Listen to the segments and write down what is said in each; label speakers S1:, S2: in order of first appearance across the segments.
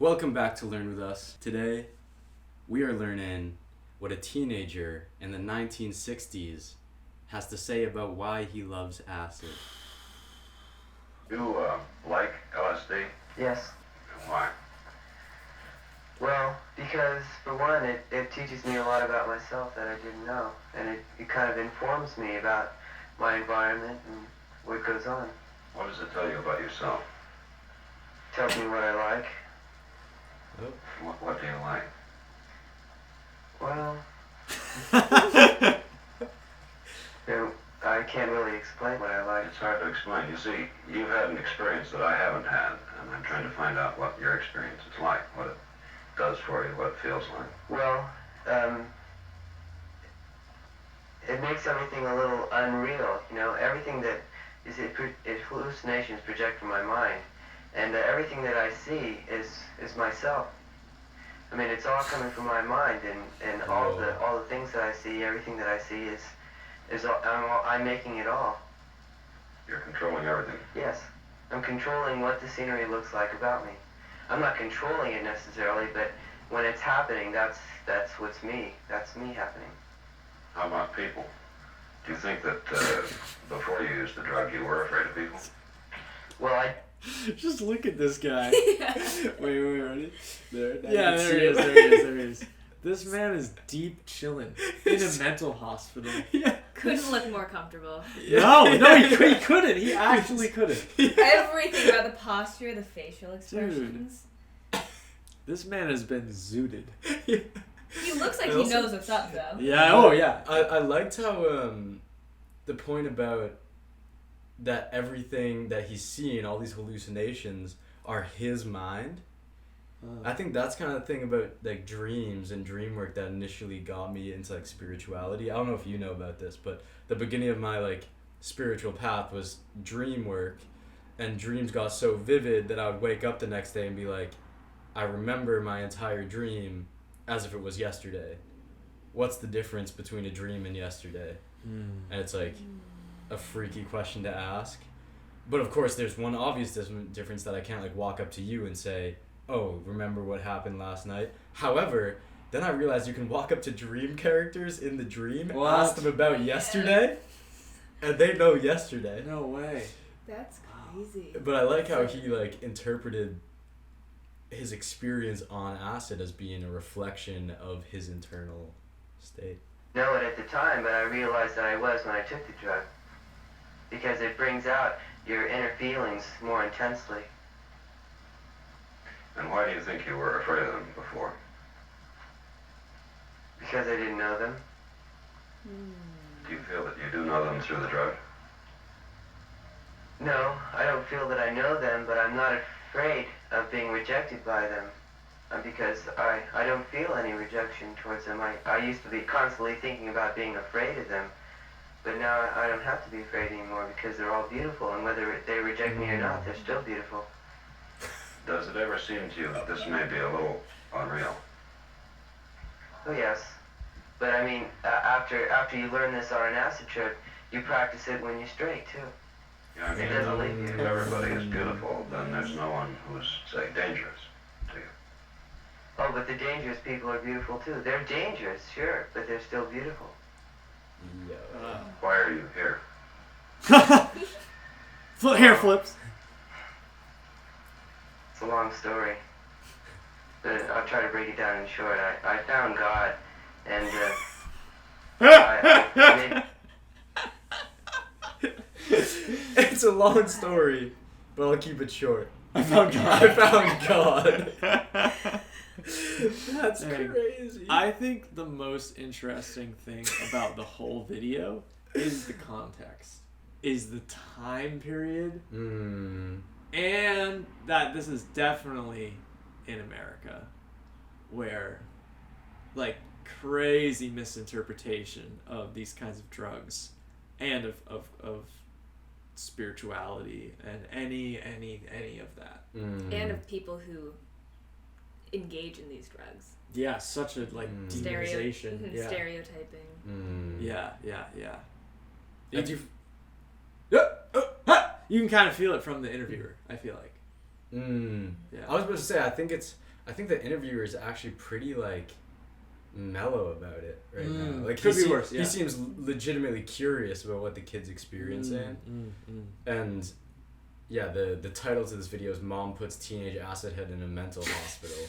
S1: Welcome back to Learn With Us. Today, we are learning what a teenager in the 1960s has to say about why he loves acid.
S2: You like LSD?
S3: Yes.
S2: And why?
S3: Well, because for one, it teaches me a lot about myself that I didn't know. And it kind of informs me about my environment and what goes on.
S2: What does it tell you about yourself?
S3: Tells me what I like.
S1: Oh.
S2: What do you like?
S3: Well, I can't really explain what I like.
S2: It's hard to explain. You see, you've had an experience that I haven't had, and I'm trying to find out what your experience is like, what it does for you, what it feels like.
S3: Well, it makes everything a little unreal, you know. Everything that is hallucinations project from my mind, and everything that I see is myself. I mean, it's all coming from my mind, and all the things that I see, everything that I see I'm making it all.
S2: You're controlling everything.
S3: Yes, I'm controlling what the scenery looks like about me. I'm not controlling it necessarily, but when it's happening, that's what's me. That's me happening.
S2: How about people? Do you think that before you used the drug, you were afraid of people?
S3: Well,
S1: Just look at this guy. Wait, ready? There he is.
S4: This man is deep chilling in a mental hospital.
S1: Yeah.
S5: Couldn't look more comfortable.
S4: No, he couldn't. He actually couldn't.
S5: Everything about the posture, the facial expressions.
S4: This man has been zooted.
S5: He looks like he knows what's up, though.
S4: Yeah, oh yeah.
S1: I liked how the point about that everything that he's seeing, all these hallucinations, are his mind. I think that's kind of the thing about like dreams and dream work that initially got me into like spirituality. I don't know if you know about this, but the beginning of my like spiritual path was dream work, and dreams got so vivid that I would wake up the next day and be like, I remember my entire dream as if it was yesterday. What's the difference between a dream and yesterday? And it's like a freaky question to ask. But of course there's one obvious difference that I can't like walk up to you and say, oh, remember what happened last night? However, then I realized you can walk up to dream characters in the dream, ask them about yesterday, and they know yesterday.
S4: No way.
S5: That's crazy.
S1: But I like how he like interpreted his experience on acid as being a reflection of his internal state.
S3: know it at the time, but I realized that I was when I took the drug. Because it brings out your inner feelings more intensely.
S2: And why do you think you were afraid of them before?
S3: Because I didn't know them.
S2: Do you feel that you do know them through the drug?
S3: No, I don't feel that I know them, but I'm not afraid of being rejected by them. Because I don't feel any rejection towards them. I used to be constantly thinking about being afraid of them, but now I don't have to be afraid anymore because they're all beautiful, and whether they reject me or not, they're still beautiful.
S2: Does it ever seem to you that this may be a little unreal?
S3: Oh yes, but I mean, after you learn this on an acid trip, you practice it when you're straight too.
S2: Yeah, I mean,
S3: It doesn't leave you.
S2: if everybody is beautiful, then there's no one who's, say, dangerous to you.
S3: Oh, but the dangerous people are beautiful too. They're dangerous, sure, but they're still beautiful.
S2: Why are you here?
S4: Hair flips.
S3: It's a long story, but I'll try to break it down in short. I found God, and I made...
S1: It's a long story, but I'll keep it short.
S4: I found God.
S1: I found God. That's crazy.
S4: I think the most interesting thing about the whole video is the context, is the time period, and that this is definitely in America, where like crazy misinterpretation of these kinds of drugs and of spirituality and any of that.
S5: And of people who engage in these drugs.
S4: Yeah, such a like demonization. Yeah.
S5: Stereotyping.
S4: Yeah.
S1: And
S4: You can kind of feel it from the interviewer, I feel like.
S1: Yeah.
S4: Yeah.
S1: I was about to say, I think it's I think the interviewer is actually pretty like mellow about it right now. Like
S4: could be worse. Yeah.
S1: He seems legitimately curious about what the kid's experiencing, and yeah, the title to this video is "Mom Puts Teenage Acid Head in a Mental Hospital,"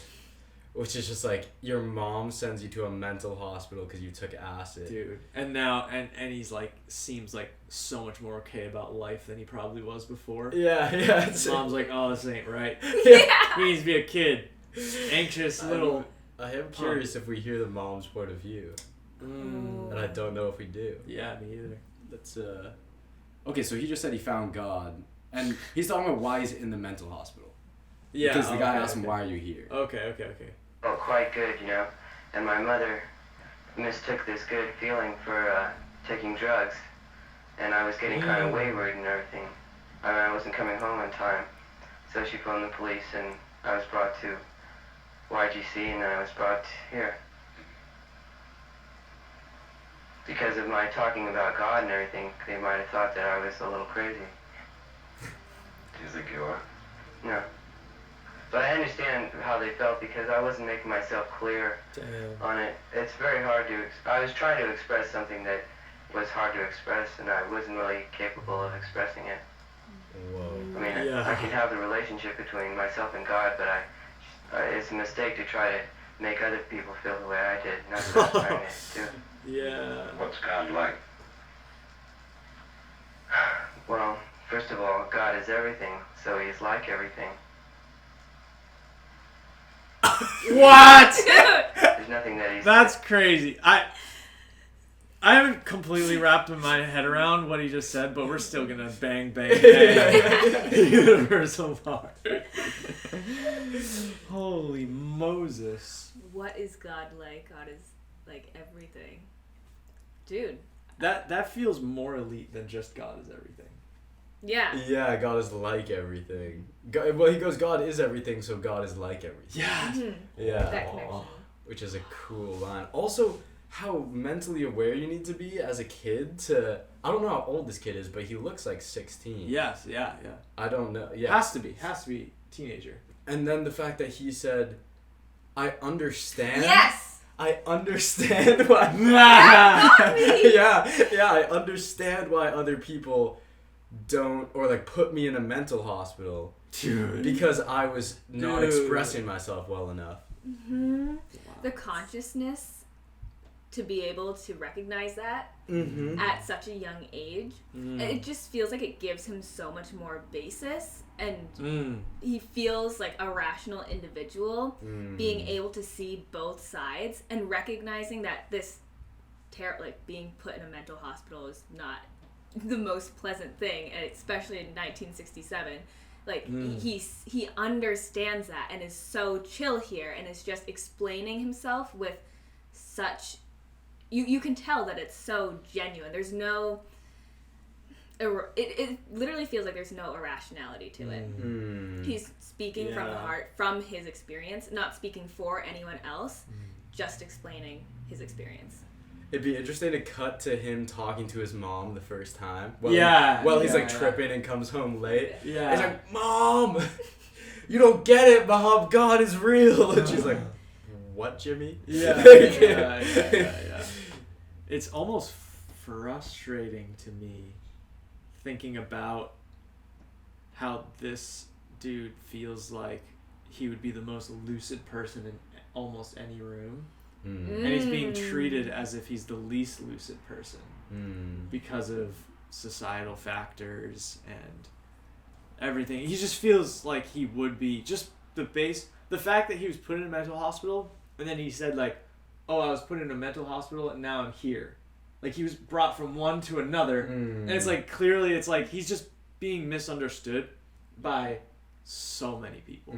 S1: which is just like your mom sends you to a mental hospital because you took acid,
S4: dude. And now and he's like seems like so much more okay about life than he probably was before.
S1: Yeah.
S4: His mom's like, oh, this ain't right.
S5: Yeah.
S4: He needs to be a kid, anxious little.
S1: I am curious if we hear the mom's point of view, and I don't know if we do.
S4: Yeah, me either.
S6: Let's okay, so he just said he found God, and he's talking about why he's in the mental hospital.
S4: Yeah,
S6: because the guy asked him, "Why are you here?"
S4: Okay.
S3: Felt quite good, you know, and my mother mistook this good feeling for taking drugs, and I was getting kind of wayward and everything. I wasn't coming home in time, so she phoned the police, and I was brought to YGC, and then I was brought here. Because of my talking about God and everything, they might have thought that I was a little crazy.
S2: Do you think you are?
S3: No. But I understand how they felt because I wasn't making myself clear on it. It's very hard to... I was trying to express something that was hard to express, and I wasn't really capable of expressing it.
S1: Whoa.
S3: I mean, I can have the relationship between myself and God, but it's a mistake to try to make other people feel the way I did. And that's what I was trying to do.
S4: Yeah.
S2: What's God like?
S3: Well, first of all, God is everything, so he's like everything.
S4: What?
S3: There's nothing that he's...
S4: That's crazy. I haven't completely wrapped my head around what he just said, but we're still gonna bang. Universal part. Holy Moses.
S5: What is God like? God is like everything. Dude.
S4: That feels more elite than just God is everything.
S5: Yeah.
S1: Yeah, God is like everything. Well, he goes, God is everything, so God is like everything.
S4: Yeah.
S1: Yeah.
S5: That connection.
S1: Which is a cool line. Also, how mentally aware you need to be as a kid to... I don't know how old this kid is, but he looks like 16.
S4: Yes, yeah.
S1: I don't know. Yeah.
S4: Has to be teenager.
S1: And then the fact that he said, I understand...
S5: Yes!
S1: I understand why...
S5: Got me!
S1: yeah, I understand why other people don't... Or, like, put me in a mental hospital.
S4: Dude.
S1: Because I was not
S4: Dude.
S1: expressing myself well enough.
S5: Mm-hmm. Wow. The consciousness to be able to recognize that at such a young age, it just feels like it gives him so much more basis, and he feels like a rational individual being able to see both sides and recognizing that this being put in a mental hospital is not the most pleasant thing, and especially in 1967. Like, he understands that and is so chill here and is just explaining himself with such... You can tell that it's so genuine. There's no... It literally feels like there's no irrationality to it. He's speaking from the heart, from his experience, not speaking for anyone else, just explaining his experience.
S1: It'd be interesting to cut to him talking to his mom the first time. While he's like tripping and comes home late.
S4: Yeah.
S1: He's like, Mom, you don't get it, Mom. God is real. And she's like, what, Jimmy?
S4: Yeah. It's almost frustrating to me thinking about how this dude feels like he would be the most lucid person in almost any room. And he's being treated as if he's the least lucid person because of societal factors and everything. He just feels like he would be just the fact that he was put in a mental hospital and then he said like, oh, I was put in a mental hospital and now I'm here. Like he was brought from one to another and it's like clearly it's like he's just being misunderstood by so many people.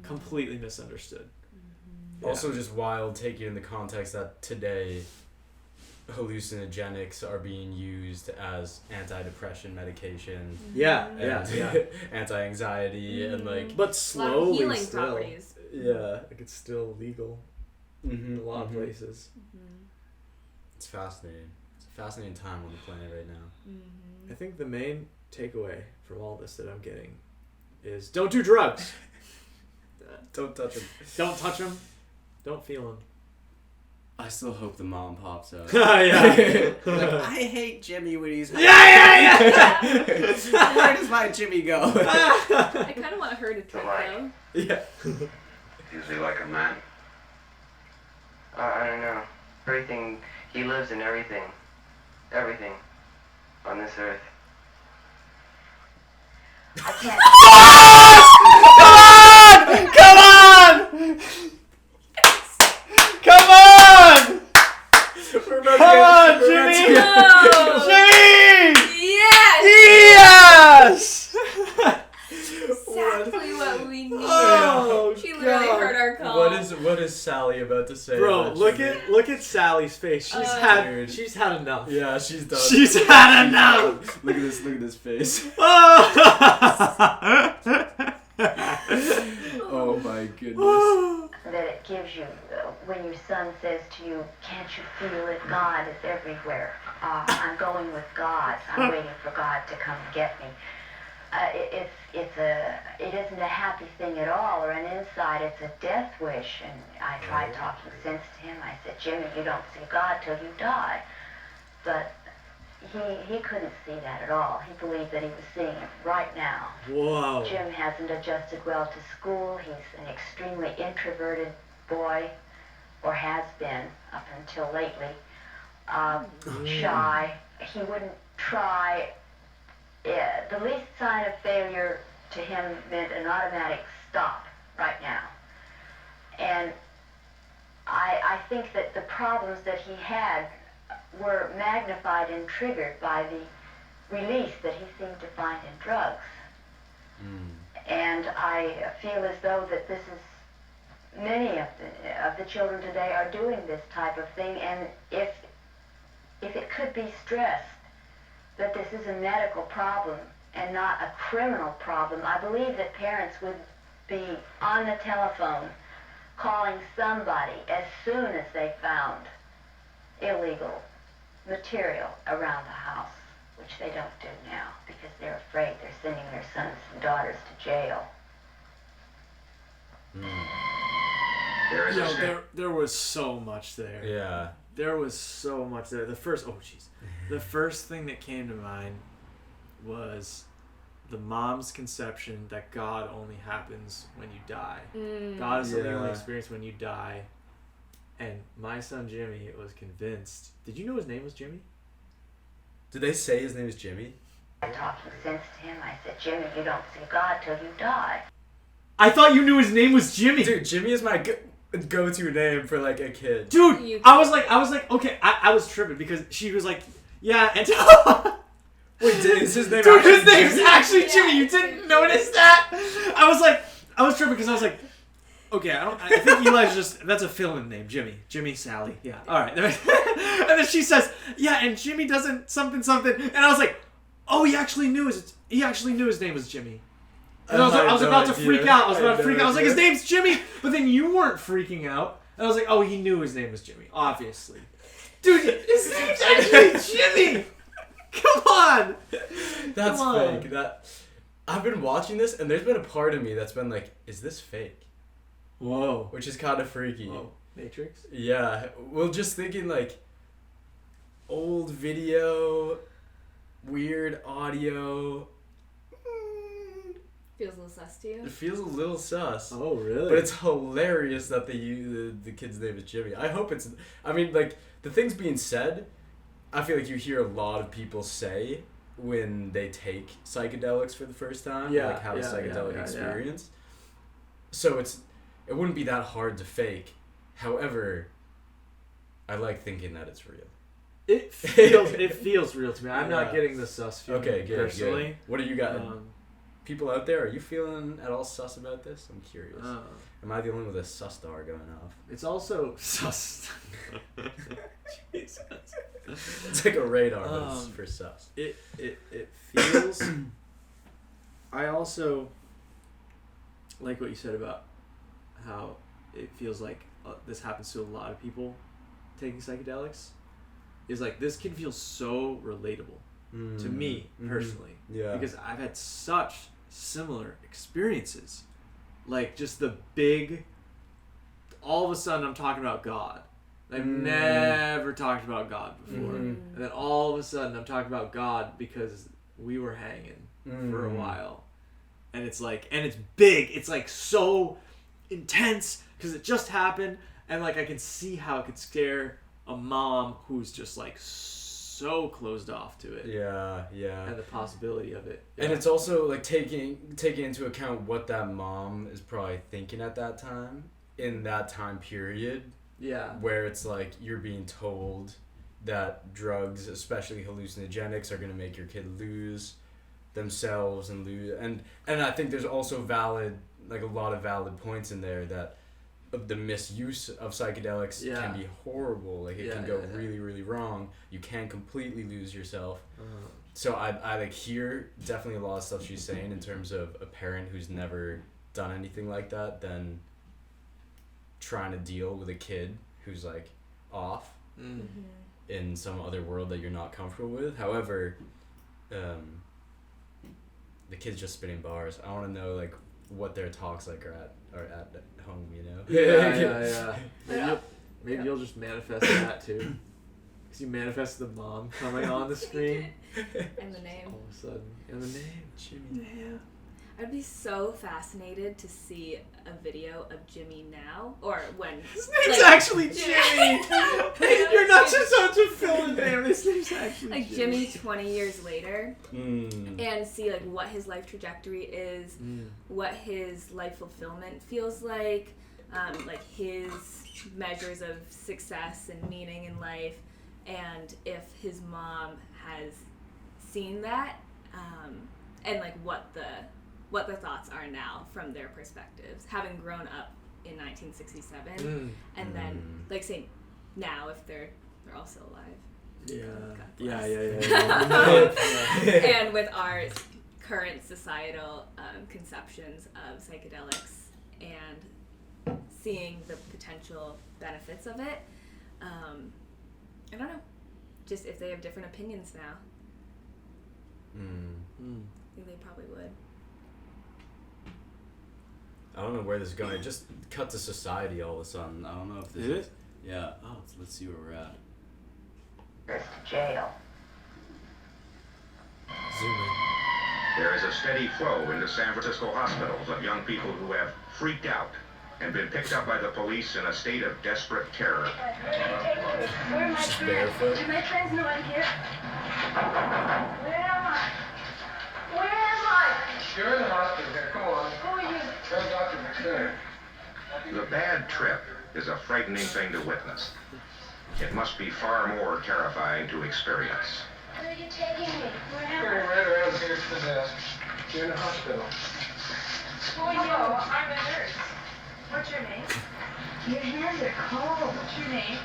S4: Completely misunderstood.
S1: Yeah. Also just wild, taking in the context that today hallucinogenics are being used as antidepressant medication. Anti-anxiety and like...
S4: But slowly
S5: healing
S4: still.
S5: Properties.
S1: Yeah.
S4: Like it's still legal in a lot of places.
S1: It's fascinating. It's a fascinating time on the planet right now.
S4: I think the main takeaway from all this that I'm getting is don't do drugs.
S1: Don't touch him.
S4: Don't touch him. Don't feel him.
S6: I still hope the mom pops out.
S4: Yeah.
S6: Like, I hate Jimmy when he's
S4: Yeah.
S6: Where does my Jimmy go?
S5: I kind of want her to drink though.
S1: Yeah.
S2: Is he like a man?
S3: I don't know. Everything, he lives in everything. Everything on this earth.
S7: I can't.
S4: Come on! Come on! Come on, Jimmy!
S5: No!
S4: Jimmy!
S5: Yes!
S4: Yes!
S5: Exactly what we need.
S4: Oh,
S5: She literally
S4: God.
S5: heard our call.
S1: What is Sally about to say?
S4: Bro,
S1: about
S4: look
S1: Jimmy?
S4: at Sally's face. She's
S1: Dude.
S4: she's had enough.
S1: Yeah, she's done.
S4: She's had enough.
S1: Look at this face. Oh my goodness.
S7: That it gives you, when your son says to you, can't you feel it? God is everywhere. I'm going with God. I'm waiting for God to come and get me. It isn't a happy thing at all, or an inside. It's a death wish. And I tried talking sense to him. I said, Jimmy, you don't see God till you die. But he couldn't see that at all. He believed that he was seeing it right now.
S4: Whoa.
S7: Jim hasn't adjusted well to school. He's an extremely introverted boy, or has been up until lately. Shy. He wouldn't try. The least sign of failure to him meant an automatic stop right now. And I think that the problems that he had were magnified and triggered by the release that he seemed to find in drugs. And I feel as though that this is, many of the children today are doing this type of thing, and if it could be stressed that this is a medical problem and not a criminal problem, I believe that parents would be on the telephone calling somebody as soon as they found illegal material around the house, which they don't do now because they're afraid they're sending their sons and daughters to jail.
S2: There is a
S4: There was so much there.
S1: Yeah.
S4: There was so much there. The first thing that came to mind was the mom's conception that God only happens when you die. God is something you only experience when you die. And my son Jimmy was convinced. Did you know his name was Jimmy?
S1: Did they say his name is Jimmy?
S7: Talking sense to him, I said, Jimmy, you don't see God till you die.
S4: I thought you knew his name was Jimmy.
S1: Dude, Jimmy is my go-to name for like a kid.
S4: Dude, I was like, okay, I was tripping because she was like, yeah, and
S1: Wait, is his name?
S4: dude, his name's
S1: Jimmy?
S4: actually Jimmy. You didn't notice that? I was tripping because I was like, okay, I think Eli's that's a fill-in name, Jimmy Sally. Yeah, all right. And then she says, yeah, and Jimmy doesn't something, and I was like, oh, he actually knew his name was Jimmy. And I was about to freak out. I was like, his name's Jimmy. But then you weren't freaking out. And I was like, oh, he knew his name was Jimmy, obviously. Dude, his name's actually Jimmy. Come on.
S1: That's fake. I've been watching this, and there's been a part of me that's been like, is this fake?
S4: Whoa.
S1: Which is kind of freaky.
S4: Whoa. Matrix?
S1: Yeah. Well, just thinking like old video, weird audio.
S5: Feels a little sus to you?
S1: It feels a little sus.
S4: Oh, really?
S1: But it's hilarious that the kid's name is Jimmy. I hope it's... I mean, like, the things being said, I feel like you hear a lot of people say when they take psychedelics for the first time.
S4: Yeah,
S1: Like, have a psychedelic
S4: yeah.
S1: experience. So it wouldn't be that hard to fake. However, I like thinking that it's real.
S4: It feels real to me. I'm not
S1: Yeah.
S4: getting the sus feeling
S1: Okay, good,
S4: personally.
S1: good. What do you got? People out there, are you feeling at all sus about this? I'm curious. Am I the only one with a sus star going off?
S4: It's also sus. Jesus.
S1: It's like a radar, but it's for sus.
S4: It feels. I also like what you said about how it feels like this happens to a lot of people taking psychedelics. Is like this kid feels so relatable to me personally.
S1: Yeah.
S4: Because I've had such similar experiences like just the big. All of a sudden, I'm talking about God. I've never talked about God before, and then all of a sudden, I'm talking about God because we were hanging for a while, and it's like, and it's big. It's like so intense because it just happened, and like I can see how it could scare a mom who's just like so closed off to it.
S1: Yeah.
S4: And the possibility of it.
S1: And it's also like taking into account what that mom is probably thinking at that time, in that time period.
S4: Yeah.
S1: Where it's like you're being told that drugs, especially hallucinogenics, are going to make your kid lose themselves and lose. And I think there's also a lot of valid points in there that the misuse of psychedelics can be horrible. Like it can go really, really wrong. You can completely lose yourself. So I like hear definitely a lot of stuff she's saying in terms of a parent who's never done anything like that, then trying to deal with a kid who's like off in some other world that you're not comfortable with. However, the kid's just spitting bars. I want to know like what their talks like are at home, you know?
S4: Yeah. Maybe you'll just manifest that too. Because you manifest the mom coming on the screen.
S5: And the name.
S4: All of a sudden. And the name. Jimmy.
S5: Yeah. I'd be so fascinated to see a video of Jimmy now, or when
S4: his name's actually Jimmy. You're not just on to fill in name. His name's actually
S5: like Jimmy 20 years later, and see like what his life trajectory is, what his life fulfillment feels like his measures of success and meaning in life, and if his mom has seen that, and like what the thoughts are now from their perspectives, having grown up in 1967, and then like say now if they're all still alive.
S4: Yeah.
S5: And with our current societal conceptions of psychedelics and seeing the potential benefits of it, I don't know, just if they have different opinions now. I think they probably would.
S1: I don't know where this is going. It just cut to society all of a sudden. I don't know if this is. Yeah. Oh, let's see where we're at.
S7: It's jail.
S1: Zoom in.
S2: There is a steady flow into San Francisco hospitals of young people who have freaked out and been picked up by the police in a state of desperate terror.
S7: Where are my friends? Do my friends know I'm here? Where am I?
S8: You're in the hospital here. Come on.
S7: Who are you?
S8: There's Dr. McShay.
S2: The bad trip is a frightening thing to witness. It must be far more terrifying to experience.
S7: Where are you taking me? Where am
S8: You're
S7: I?
S8: right around here to the desk. You're in the hospital.
S7: Who are you? Hello, I'm a nurse. What's your name? Your hands are cold. What's your name?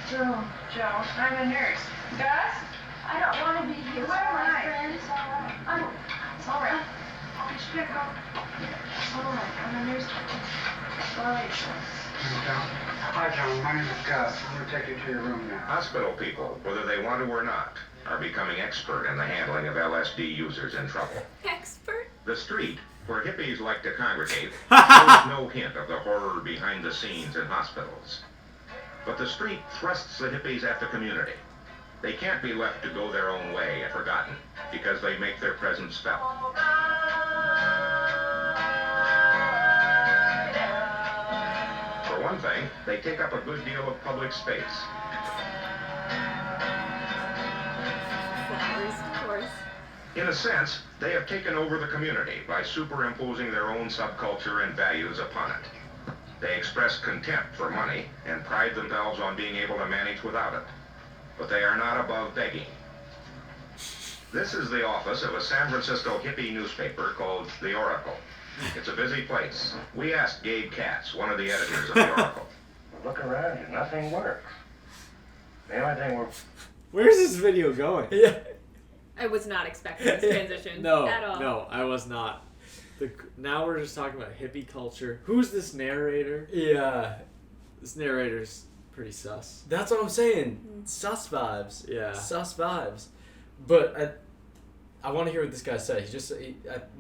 S7: Joe. Joe. I'm a nurse. Gus? I don't want to be here. Where am I? Friends. It's all right. You should pick up. It's all right. I'm a nurse. Bye.
S8: Hi, John. My name is Gus. I'm going to take you to your room now.
S2: Hospital people, whether they want to or not, are becoming expert in the handling of LSD users in trouble.
S5: Expert?
S2: The street, where hippies like to congregate, shows no hint of the horror behind the scenes in hospitals. But the street thrusts the hippies at the community. They can't be left to go their own way and forgotten, because they make their presence felt. For one thing, they take up a good deal of public space.
S5: Flowers, of course.
S2: In a sense, they have taken over the community by superimposing their own subculture and values upon it. They express contempt for money and pride themselves on being able to manage without it. But they are not above begging. This is the office of a San Francisco hippie newspaper called The Oracle. It's a busy place. We asked Gabe Katz, one of the editors of The Oracle.
S9: Look around you, nothing works. The only thing we're...
S4: Where's this video going?
S1: Yeah.
S5: I was not expecting this transition
S4: No,
S5: at all.
S4: no, I was not. Now we're just talking about hippie culture. Who's this narrator?
S1: Yeah.
S4: This narrator's pretty sus.
S1: That's what I'm saying. Sus vibes.
S4: Yeah.
S1: Sus vibes. But I want to hear what this guy said.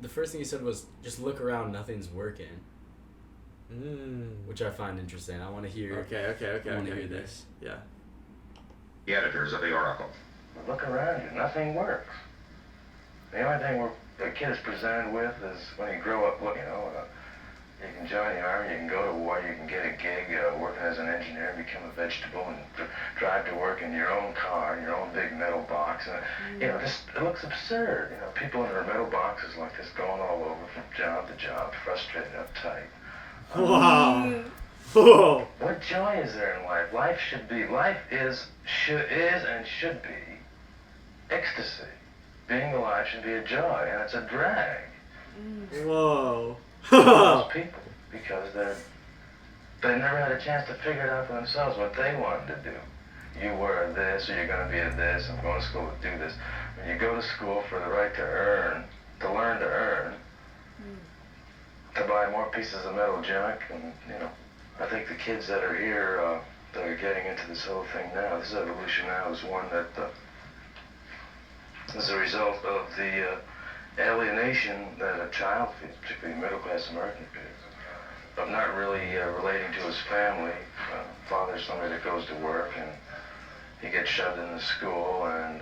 S1: The first thing he said was, just look around, nothing's working. Which I find interesting. I want to hear.
S4: Okay.
S1: I want to hear this.
S4: Yeah.
S2: The editors of the Oracle.
S9: Look around you, nothing works. The only thing the kid is presented with is when you grow up, you can join the army, you can go to war, you can get a gig working as an engineer, become a vegetable, and drive to work in your own car, in your own big metal box. And, it looks absurd. People in their metal boxes like this going all over from job to job, frustrated, uptight.
S4: Wow. Whoa.
S9: What joy is there in life? Life is and should be ecstasy. Being alive should be a joy, and it's a drag.
S4: Whoa.
S9: Most people, because they never had a chance to figure it out for themselves what they wanted to do. You were this, or you're going to be a this. I'm going to school to do this. When you go to school for the right to earn, to learn to earn, to buy more pieces of metal junk, and I think the kids that are here that are getting into this whole thing now, this evolution now is one that is a result of the alienation that a child feels, particularly a middle-class American feels, of not really relating to his family. Father's somebody that goes to work, and he gets shoved into school and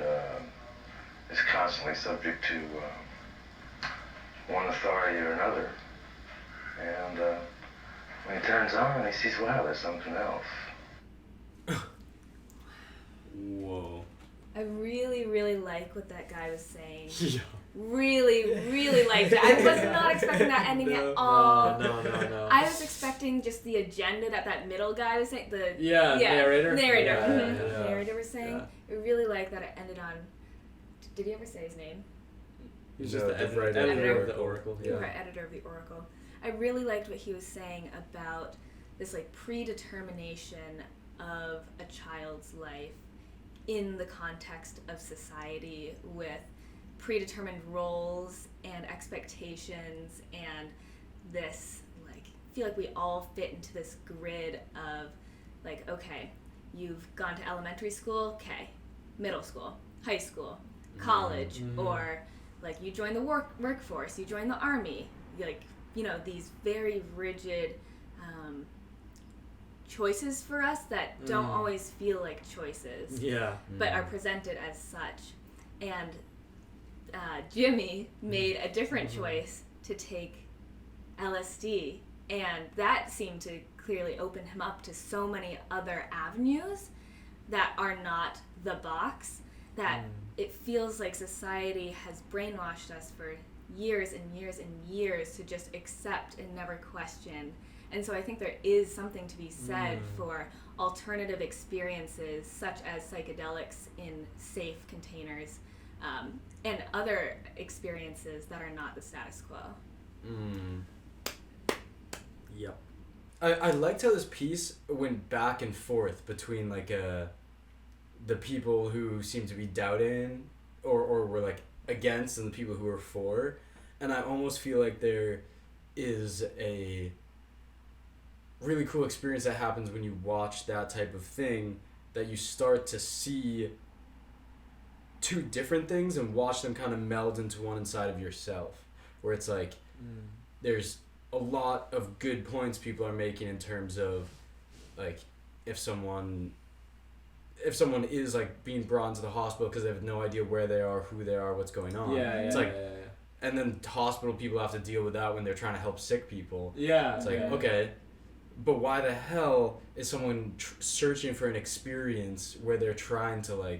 S9: is constantly subject to one authority or another. And when he turns on, he sees, wow, there's something else.
S1: Whoa.
S5: I really, really like what that guy was saying.
S4: Yeah.
S5: Really, really liked it. I was not expecting that ending at all.
S4: No.
S5: I was expecting just the agenda that middle guy was saying. Narrator.
S4: Yeah,
S5: Narrator was saying.
S4: Yeah.
S5: I really like that it ended on. Did he ever say his name?
S4: He's just the editor of the Oracle.
S5: Yeah. Right, editor of the Oracle. I really liked what he was saying about this predetermination of a child's life in the context of society, with predetermined roles and expectations, and this feel like we all fit into this grid of okay, you've gone to elementary school, okay, middle school, high school, college, or you join the workforce, you join the army, these very rigid choices for us that don't always feel like choices, but are presented as such. And Jimmy made a different choice to take LSD, and that seemed to clearly open him up to so many other avenues that are not the box, that it feels like society has brainwashed us for years and years and years to just accept and never question. And so I think there is something to be said for alternative experiences, such as psychedelics in safe containers, and other experiences that are not the status quo.
S1: Yep. I liked how this piece went back and forth between the people who seemed to be doubting or were against, and the people who were for. And I almost feel like there is a really cool experience that happens when you watch that type of thing, that you start to see two different things and watch them kind of meld into one inside of yourself, where it's there's a lot of good points people are making in terms of if someone is being brought into the hospital because they have no idea where they are, who they are, what's going on. And then hospital people have to deal with that when they're trying to help sick people. Okay, but why the hell is someone searching for an experience where they're trying to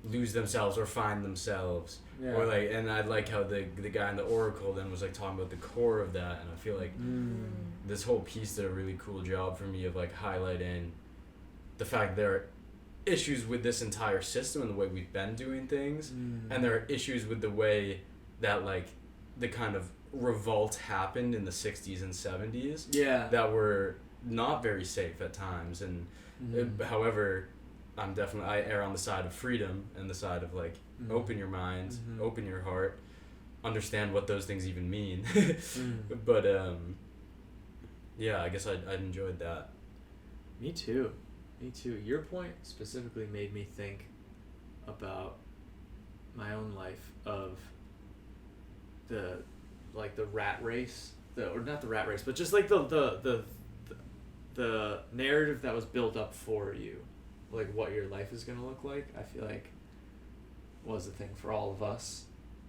S1: lose themselves or find themselves? Or and I like how the guy in the Oracle then was talking about the core of that, and I feel like this whole piece did a really cool job for me of highlighting the fact there are issues with this entire system and the way we've been doing things, and there are issues with the way that the kind of revolt happened in the 60s and 70s that were not very safe at times. And however, I err on the side of freedom and the side of open your mind, open your heart, understand what those things even mean. But I guess I enjoyed that.
S4: Me too. Your point specifically made me think about my own life of like the rat race, or not the rat race, but just like the narrative that was built up for you, like what your life is gonna look like. I feel like was a thing for all of us,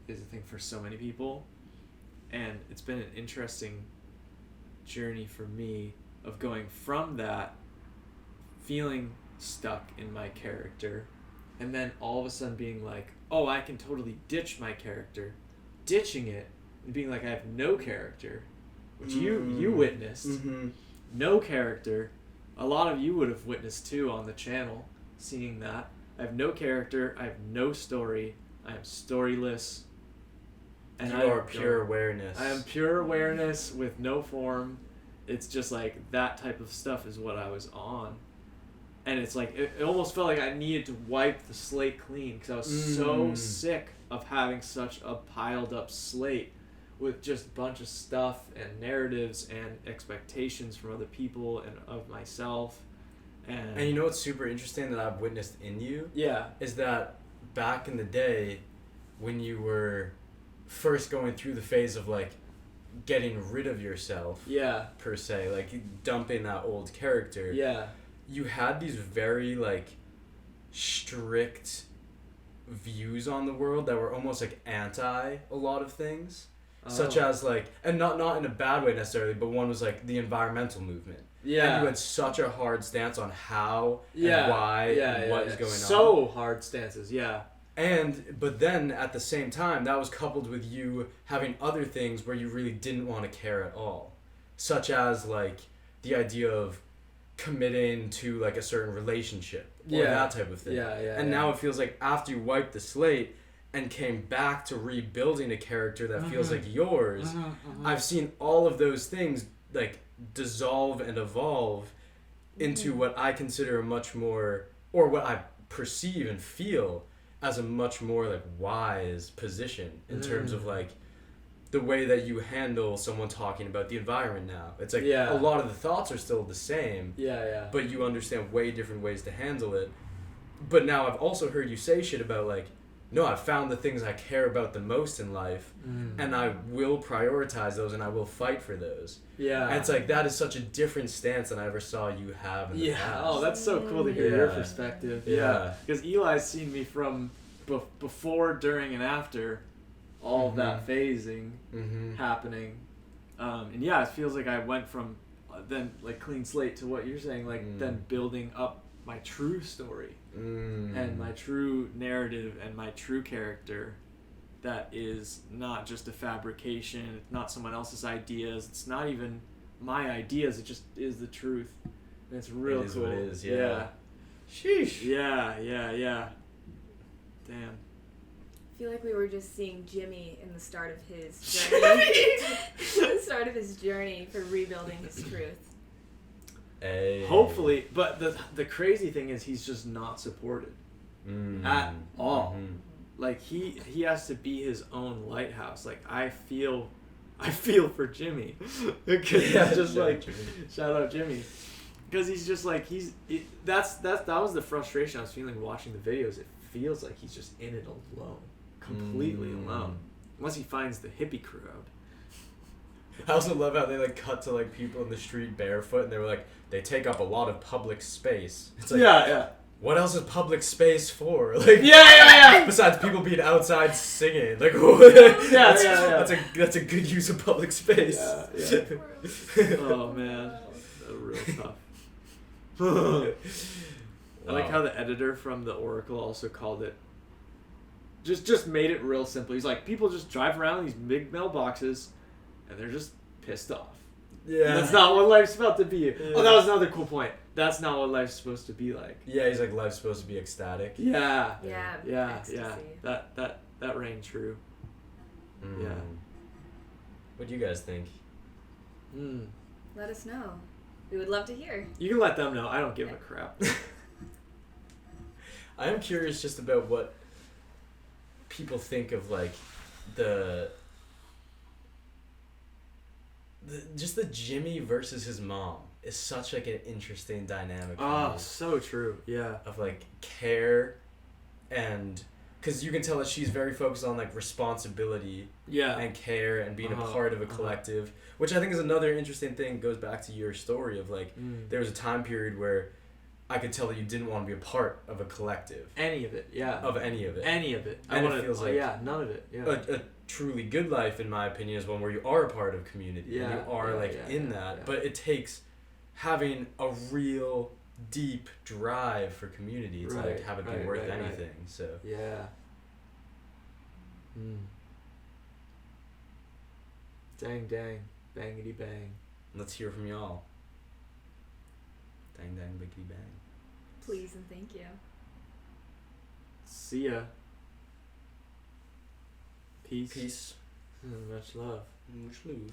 S4: is a thing for so many people, and it's been an interesting journey for me of going from that feeling stuck in my character, and then all of a sudden being like, oh, I can totally ditch my character, ditching it and being like, I have no character, which you witnessed. No character. A lot of you would have witnessed too on the channel, seeing that. I have no character, I have no story, I am storyless.
S1: And you are pure awareness.
S4: I am pure awareness with no form. It's just like that type of stuff is what I was on. And it's like, it almost felt like I needed to wipe the slate clean, because I was so sick of having such a piled up slate with just a bunch of stuff and narratives and expectations from other people and of myself. And
S1: you know what's super interesting that I've witnessed in you?
S4: Yeah.
S1: Is that back in the day, when you were first going through the phase of like getting rid of yourself, per se, like dumping that old character, you had these very like strict views on the world that were almost like anti a lot of things, such as like, and not in a bad way necessarily, but one was like the environmental movement. And you had such a hard stance on how and why and what is going on.
S4: So hard stances,
S1: But then at the same time, that was coupled with you having other things where you really didn't want to care at all, such as like the idea of committing to like a certain relationship or that type of thing. And now it feels like after you wiped the slate and came back to rebuilding a character that feels like yours, I've seen all of those things like dissolve and evolve into what I consider a much more, or what I perceive and feel as a much more like wise position in terms of like the way that you handle someone talking about the environment now. It's like a lot of the thoughts are still the same, but you understand way different ways to handle it. But now I've also heard you say shit about like, no, I've found the things I care about the most in life, and I will prioritize those and I will fight for those. And it's like, that is such a different stance than I ever saw you have in the past.
S4: Oh, that's so cool to hear your perspective. Because Eli's seen me from before, during, and after all of that phasing happening. And it feels like I went from then like clean slate to what you're saying, like then building up my true story and my true narrative and my true character that is not just a fabrication, it's not someone else's ideas, it's not even my ideas, it just is the truth. And it's real cool.
S1: What it is,
S4: Sheesh. Yeah. Damn.
S5: I feel like we were just seeing Jimmy in the start of his journey. The start of his journey for rebuilding his truth.
S1: Hey.
S4: Hopefully, but the crazy thing is he's just not supported at all. Like he has to be his own lighthouse. Like I feel for Jimmy because just like Jimmy. Shout out Jimmy, because he's just like that was the frustration I was feeling watching the videos. It feels like he's just in it alone, completely alone, unless he finds the hippie crowd.
S1: I also love how they like cut to like people in the street barefoot, and they were like, they take up a lot of public space. It's like, what else is public space for? Like, besides people being outside singing, like, that's a good use of public space.
S4: Oh man, real tough. I like how the editor from the Oracle also called it. Just made it real simple. He's like, people just drive around these big mailboxes, and they're just pissed off.
S1: Yeah.
S4: That's not what life's supposed to be. Yeah. Oh, that was another cool point. That's not what life's supposed to be like.
S1: Yeah, he's like, life's supposed to be ecstatic.
S4: Yeah.
S5: Ecstasy.
S4: That rang true. Yeah.
S1: What do you guys think?
S5: Let us know. We would love to hear.
S4: You can let them know. I don't give a crap.
S1: I am curious just about what people think of like just the Jimmy versus his mom is such like an interesting dynamic.
S4: Oh, so true. Yeah.
S1: Of like care and because you can tell that she's very focused on like responsibility and care and being a part of a collective, which I think is another interesting thing. Goes back to your story of like there was a time period where I could tell that you didn't want to be a part of a collective.
S4: Any of it, yeah.
S1: Of any of it.
S4: Any of it.
S1: And it feels like
S4: none of it. Yeah.
S1: A truly good life, in my opinion, is one where you are a part of community.
S4: Yeah,
S1: and you are in that. Yeah. But it takes having a real deep drive for community to like have it be worth anything. So
S4: yeah. Dang, bangity bang.
S1: Let's hear from y'all. Dang, biggity bang.
S5: Please and thank you.
S4: See ya. Peace.
S1: Peace.
S4: Much love.
S1: Much love.